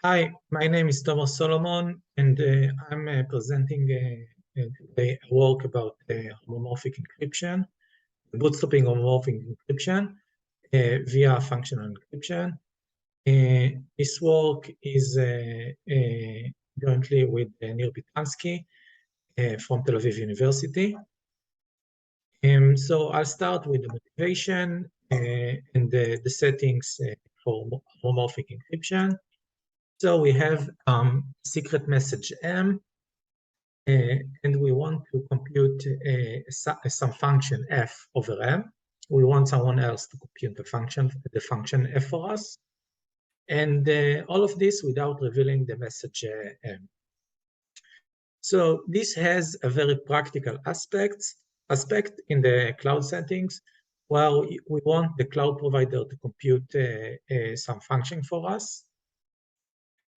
Hi, my name is Thomas Solomon, and I'm presenting today a work about homomorphic encryption, bootstrapping homomorphic encryption via functional encryption. This work is jointly with Nir Bitansky from Tel Aviv University. So I'll start with the motivation and the settings for homomorphic encryption. So we have secret message M, and we want to compute some function f over M. We want someone else to compute the function f for us, and all of this without revealing the message M. So this has a very practical aspect in the cloud settings, where we want the cloud provider to compute some function for us.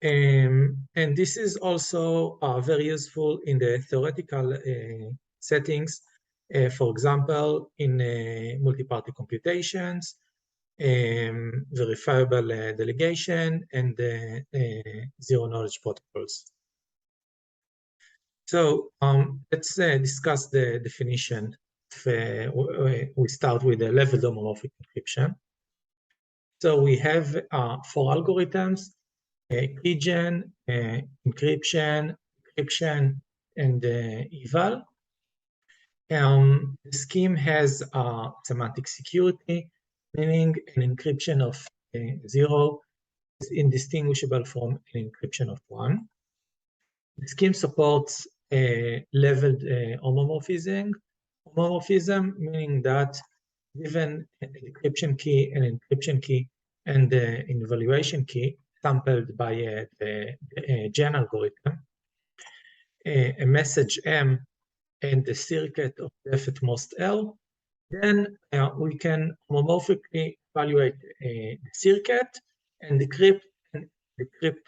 And this is also very useful in the theoretical settings, for example, in multi-party computations, verifiable delegation, and zero-knowledge protocols. So let's discuss the definition. We start with the level homomorphic encryption. So we have 4 algorithms: keygen, encryption, and eval. The scheme has semantic security, meaning an encryption of 0 is indistinguishable from an encryption of 1. The scheme supports leveled homomorphism, meaning that given an encryption key, and an evaluation key sampled by the Gen algorithm, a message M, and the circuit of depth at most L, then we can homomorphically evaluate the circuit and decrypt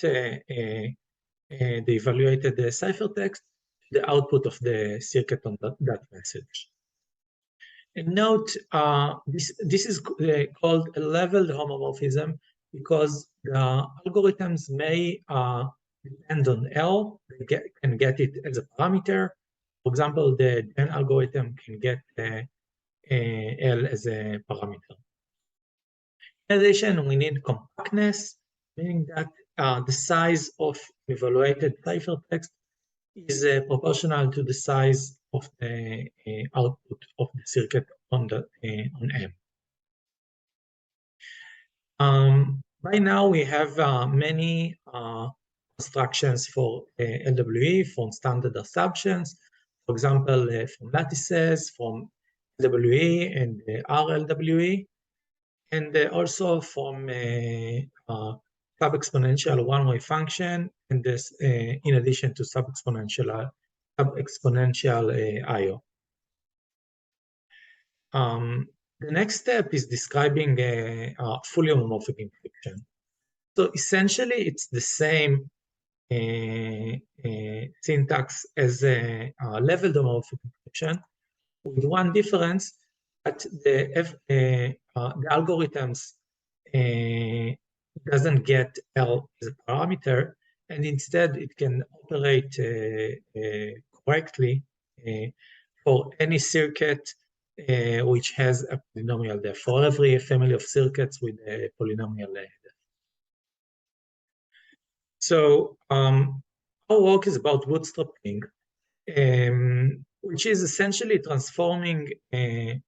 the evaluated ciphertext, the output of the circuit on that message. And note, this is called a leveled homomorphism because the algorithms may depend on L. They can get it as a parameter. For example, the Gen algorithm can get L as a parameter. In addition, we need compactness, meaning that the size of evaluated ciphertext is proportional to the size of the output of the circuit on M. By now, we have many constructions for LWE from standard assumptions, for example, from lattices, from LWE and RLWE, and also from sub-exponential one-way function, and this in addition to sub-exponential I/O. The next step is describing fully homomorphic encryption. So essentially, it's the same syntax as leveled homomorphic encryption, with one difference: that the algorithms doesn't get L as a parameter, and instead it can operate correctly for any circuit which has a polynomial depth, for every family of circuits with a polynomial depth. So our work is about bootstrapping, which is essentially transforming a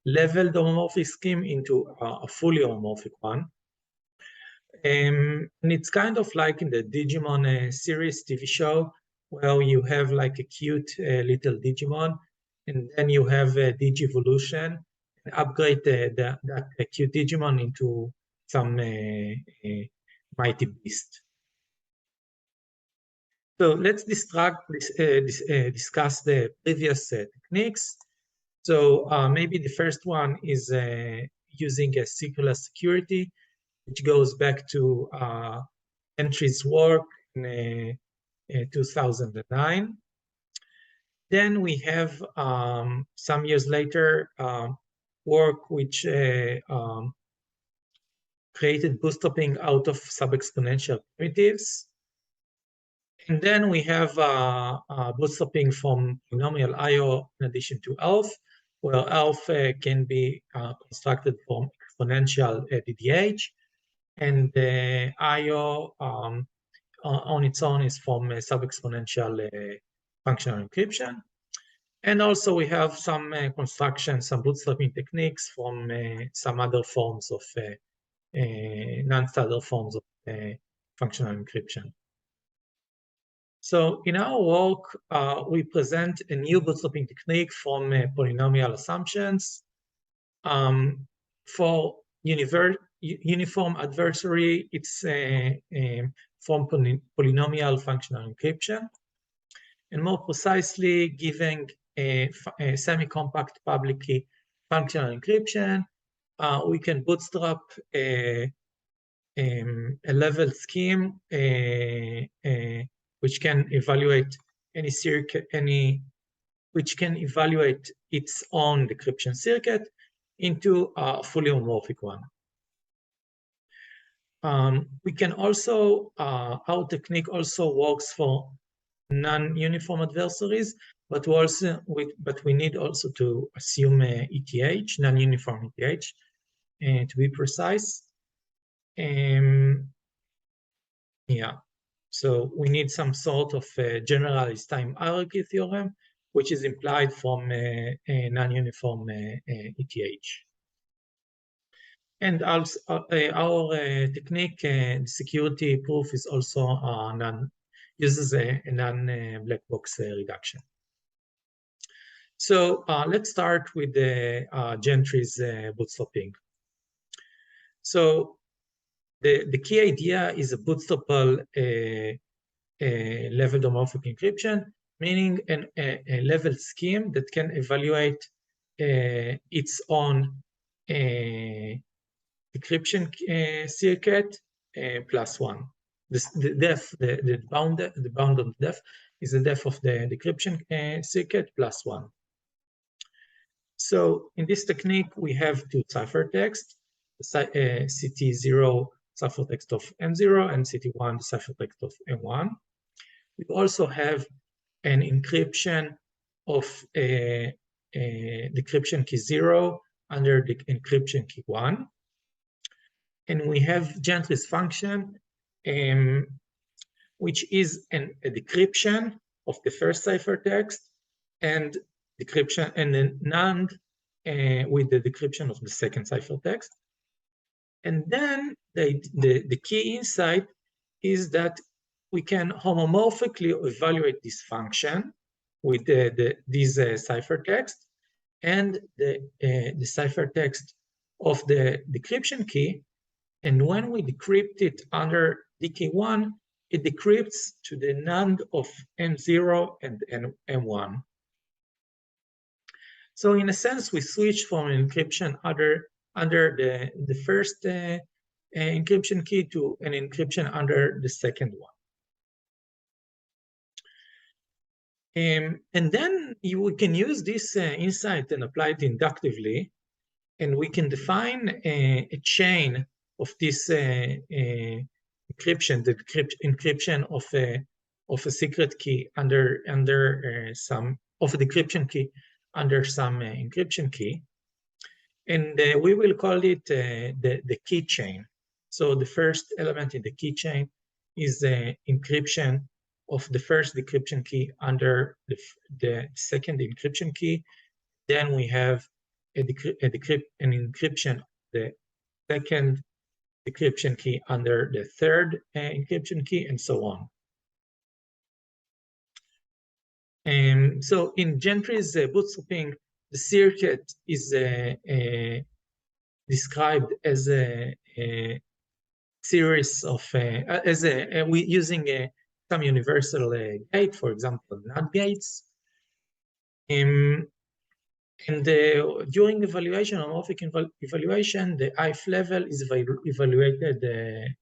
leveled homomorphic scheme into a fully homomorphic one. And it's kind of like in the Digimon series TV show, where you have like a cute little Digimon, and then you have a Digivolution, and upgrade that cute Digimon into some mighty beast. So let's discuss the previous techniques. So maybe the first one is using a circular security, which goes back to Gentry's work in 2009. Then we have some years later work which created bootstrapping out of sub-exponential primitives. And then we have bootstrapping from polynomial IO in addition to ELF, where ELF can be constructed from exponential DDH, and the IO on its own is from sub-exponential functional encryption. And also we have some constructions, some bootstrapping techniques from some other forms of non-standard forms of functional encryption. So in our work, we present a new bootstrapping technique from polynomial assumptions. For uniform adversary, it's from polynomial functional encryption. And more precisely, giving a semi-compact public key functional encryption, we can bootstrap a level scheme which can evaluate any circuit, which can evaluate its own decryption circuit into a fully homomorphic one. We can also, our technique also works for non-uniform adversaries, but we need also to assume ETH, non-uniform ETH, to be precise. Yeah, so we need some sort of generalized time hierarchy theorem, which is implied from a non-uniform ETH. And also our technique, the security proof, is also uses a non-black box reduction. So let's start with the Gentry's bootstrapping. So the key idea is a bootstrapable level homomorphic encryption, meaning a level scheme that can evaluate its own decryption circuit plus one. The bound of the depth is the depth of the decryption circuit plus one. So in this technique, we have two ciphertexts, CT0 ciphertext of M0 and CT1 ciphertext of M1. We also have an encryption of decryption key 0 under the encryption key 1. And we have Gentry's function, which is a decryption of the first ciphertext and decryption, and then NAND with the decryption of the second ciphertext. And then the key insight is that we can homomorphically evaluate this function with these ciphertext and the ciphertext of the decryption key. And when we decrypt it under DK1, it decrypts to the NAND of M0 and M1. So in a sense, we switch from an encryption under the first encryption key to an encryption under the second one. And then we can use this insight and apply it inductively, and we can define a chain of this encryption, the encryption of a secret key under some of a decryption key under some encryption key, and we will call it the key chain. So the first element in the key chain is the encryption of the first decryption key under the second encryption key. Then we have an encryption, the second decryption key under the third encryption key, and so on. So in Gentry's bootstrapping, the circuit is described as a series of using some universal gate, for example, NAND gates. And during evaluation, homomorphic evaluation, the ith level is evaluated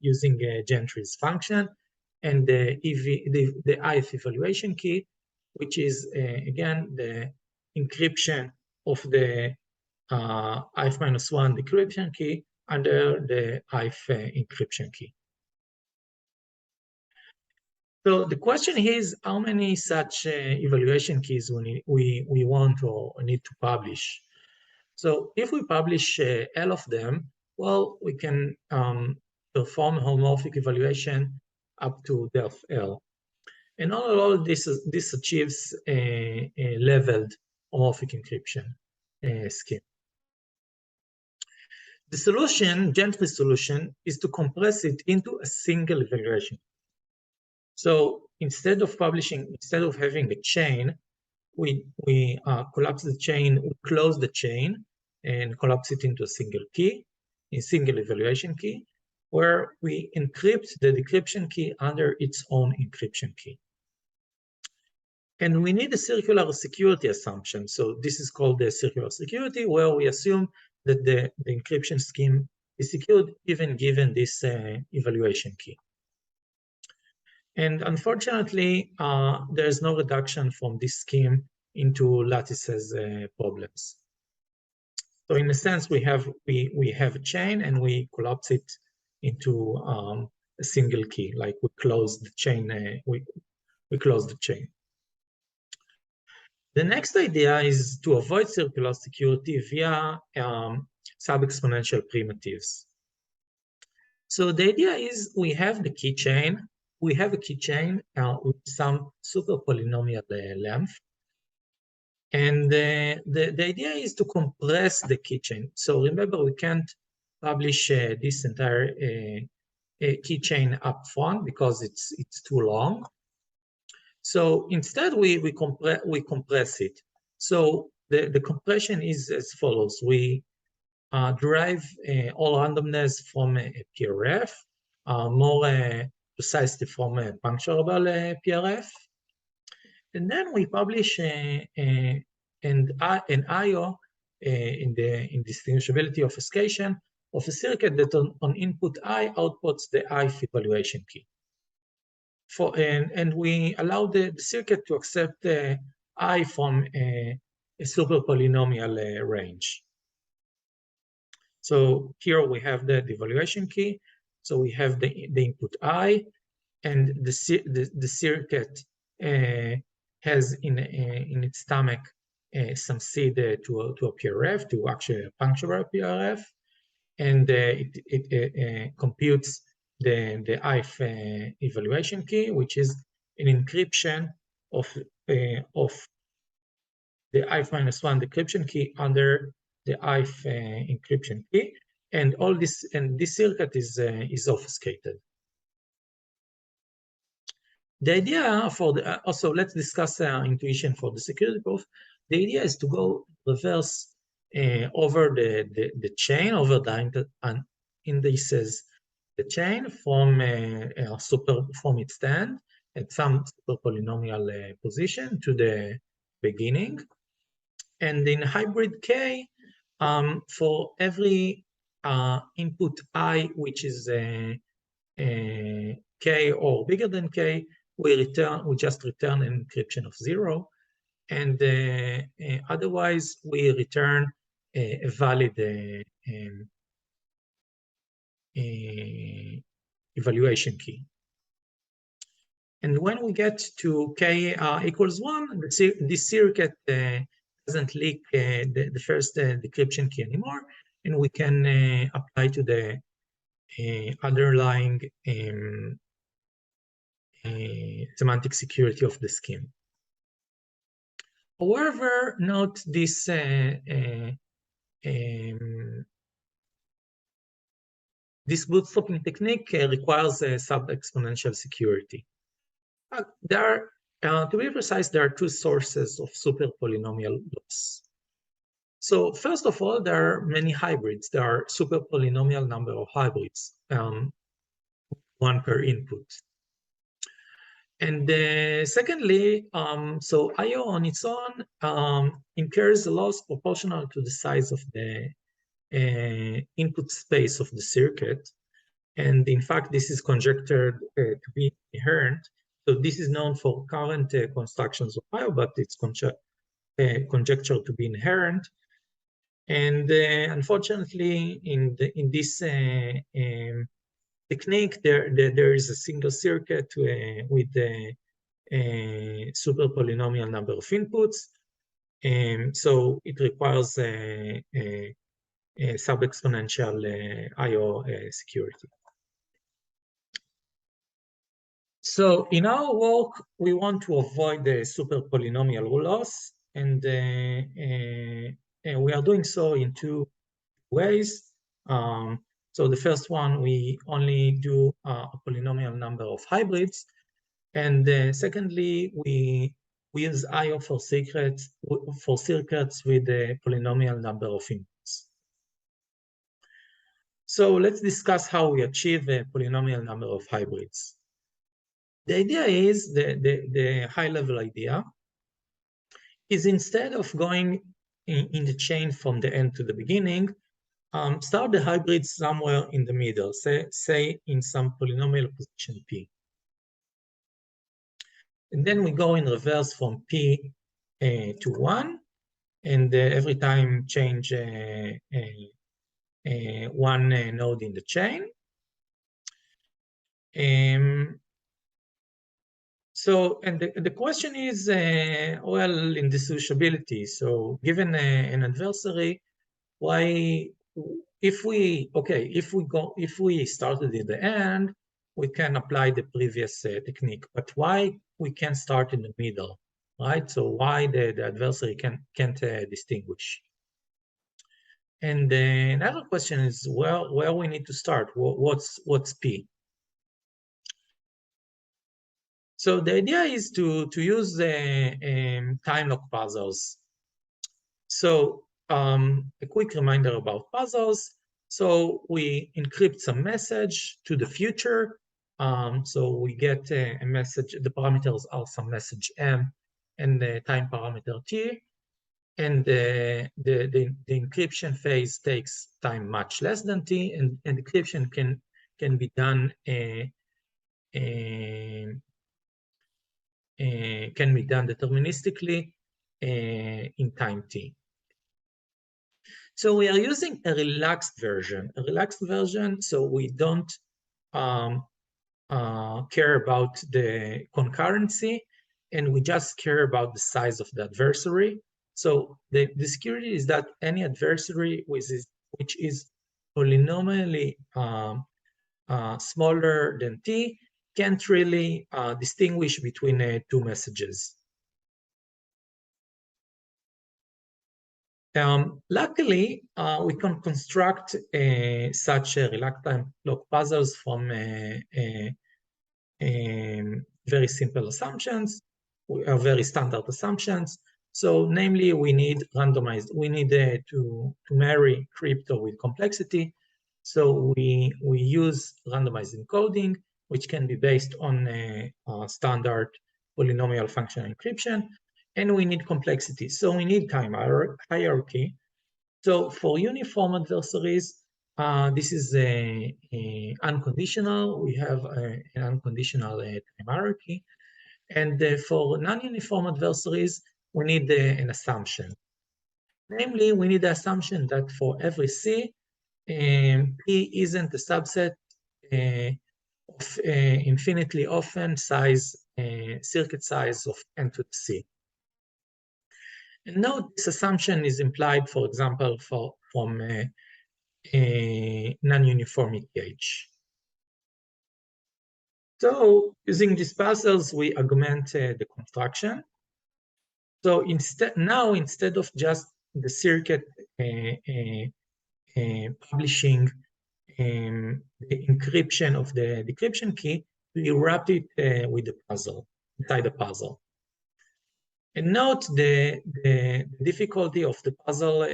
using Gentry's function, and the ith evaluation key, which is again the encryption of the ith-1 decryption key under the IF encryption key. So the question is, how many such evaluation keys we want or need to publish? So if we publish L of them, well, we can perform homomorphic evaluation up to depth L. And all this achieves a leveled homomorphic encryption scheme. The solution, Gentry solution, is to compress it into a single evaluation. So instead of having a chain, we collapse the chain, we close the chain and collapse it into a single key, a single evaluation key, where we encrypt the decryption key under its own encryption key. And we need a circular security assumption. So this is called the circular security, where we assume that the encryption scheme is secured even given this evaluation key. And unfortunately, there is no reduction from this scheme into lattices problems. So in a sense, we have a chain and we collapse it into a single key, like we close the chain. We close the chain. The next idea is to avoid circular security via sub-exponential primitives. So the idea is we have the key chain. We have a key chain with some super polynomial length. And the idea is to compress the key chain. So remember, we can't publish this entire key chain up front because it's too long. So instead, we compress it. So the compression is as follows. We derive all randomness from a PRF, more precisely from a puncturable PRF. And then we publish an IO in distinguishability obfuscation of a circuit that on input I outputs the IF evaluation key. And we allow the circuit to accept I from a super polynomial range. So here we have the evaluation key. So we have the input I, and the circuit has in its stomach some seed to a PRF, to actually a punctual PRF, and it computes the IF evaluation key, which is an encryption of the IF-1 decryption key under the IF encryption key, and this circuit is obfuscated. The idea for also let's discuss intuition for the security proof. The idea is to go reverse over the chain, over the indices, the chain from its stand at some super polynomial position to the beginning, and in hybrid K, for every input I, which is K or bigger than K, we just return an encryption of 0, and otherwise we return a valid evaluation key. And when we get to K equals 1, this circuit doesn't leak the first decryption key anymore, and we can apply to the underlying semantic security of the scheme. However, note this this bootstrapping technique requires a sub-exponential security. To be precise, there are two sources of super polynomial loss. So first of all, there are many hybrids. There are super polynomial number of hybrids, one per input. And secondly, so IO on its own incurs a loss proportional to the size of the input space of the circuit. And in fact, this is conjectured to be inherent. So this is known for current constructions of IO, but it's conjectured to be inherent. And unfortunately, in this technique, there is a single circuit with a super polynomial number of inputs. So it requires a sub-exponential I/O security. So in our work, we want to avoid the super polynomial loss, and we are doing so in two ways. So the first one, we only do a polynomial number of hybrids, and secondly, we use I/O for circuits with a polynomial number of inputs. So let's discuss how we achieve a polynomial number of hybrids. The idea is, the high-level idea is, instead of going in the chain from the end to the beginning, start the hybrid somewhere in the middle, say in some polynomial position P. And then we go in reverse from P to 1, and every time change one node in the chain. So, and the question is, well, indissociability. So given an adversary, why, if we started in the end, we can apply the previous technique, but why we can't start in the middle, right? So why the adversary can't distinguish? And another question is, well, where we need to start? What's P? So the idea is to use the time lock puzzles. So a quick reminder about puzzles. So we encrypt some message to the future. So we get a message, the parameters are some message M and the time parameter T. And the encryption phase takes time much less than T, and encryption can be done deterministically in time T. So we are using a relaxed version. So we don't care about the concurrency, and we just care about the size of the adversary. So the security is that any adversary which is polynomially smaller than T can't really distinguish between two messages. Luckily, we can construct such relaxed time lock puzzles from very simple assumptions, very standard assumptions. So namely, we need to marry crypto with complexity. So we use randomized encoding, which can be based on a standard polynomial function encryption, and we need complexity. So we need time hierarchy. So for uniform adversaries, this is unconditional. We have an unconditional time hierarchy. And for non-uniform adversaries, we need an assumption. Namely, we need the assumption that for every C, P isn't a subset of infinitely often circuit size of n to the C. And note this assumption is implied, for example, from non-uniformity H. So using these puzzles, we augment the construction. So instead of just the circuit publishing the encryption of the decryption key, we wrap it with the puzzle, inside the puzzle. And note the difficulty of the puzzle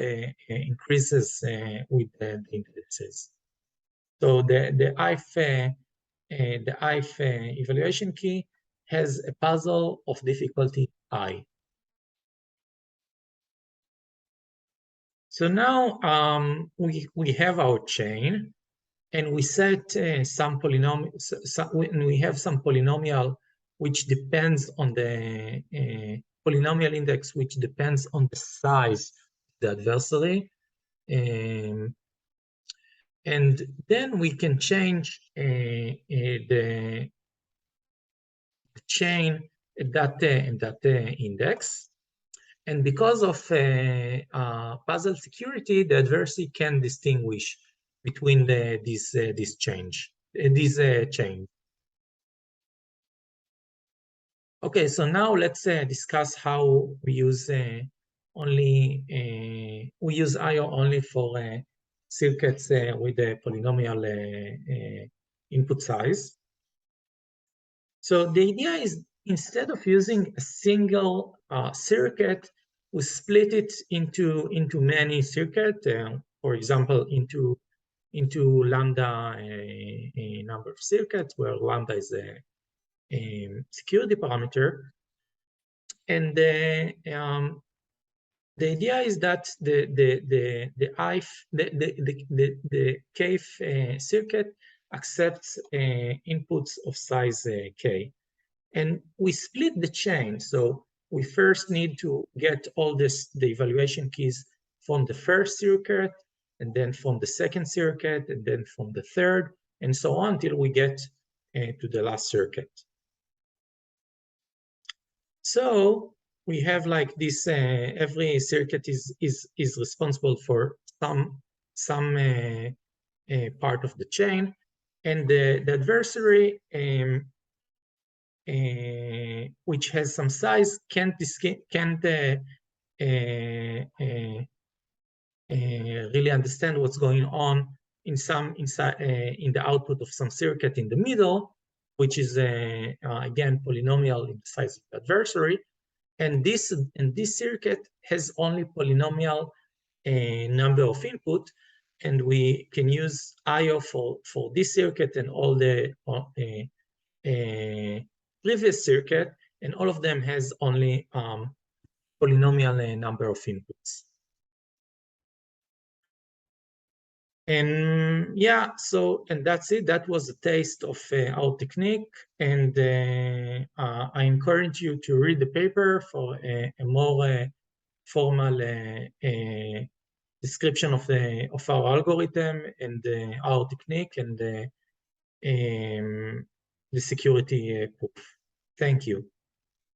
increases with the indices. So the IF evaluation key has a puzzle of difficulty I. So now we have our chain, and we set some polynomial. We have some polynomial which depends on the polynomial index, which depends on the size of the adversary. and then we can change the chain in that index. And because of puzzle security, the adversary can distinguish between these chains. Okay, so now let's discuss how we use we use I/O only for circuits with a polynomial input size. So the idea is, instead of using a single circuit, we split it into many circuits. For example, into lambda, a number of circuits where lambda is a security parameter, and the idea is that the kth circuit accepts inputs of size k, and we split the chain. So we first need to get all the evaluation keys from the first circuit, and then from the second circuit, and then from the third, and so on until we get to the last circuit. So we have like this, every circuit is responsible for some part of the chain, and the adversary, which has some size, can't really understand what's going on in the output of some circuit in the middle, which is again polynomial in the size of the adversary, and this circuit has only polynomial number of input, and we can use I/O for this circuit and all the previous circuit, and all of them has only polynomial number of inputs. And yeah, so, and that's it. That was a taste of our technique, and I encourage you to read the paper for a more formal description of our algorithm and our technique and the security proof. Thank you.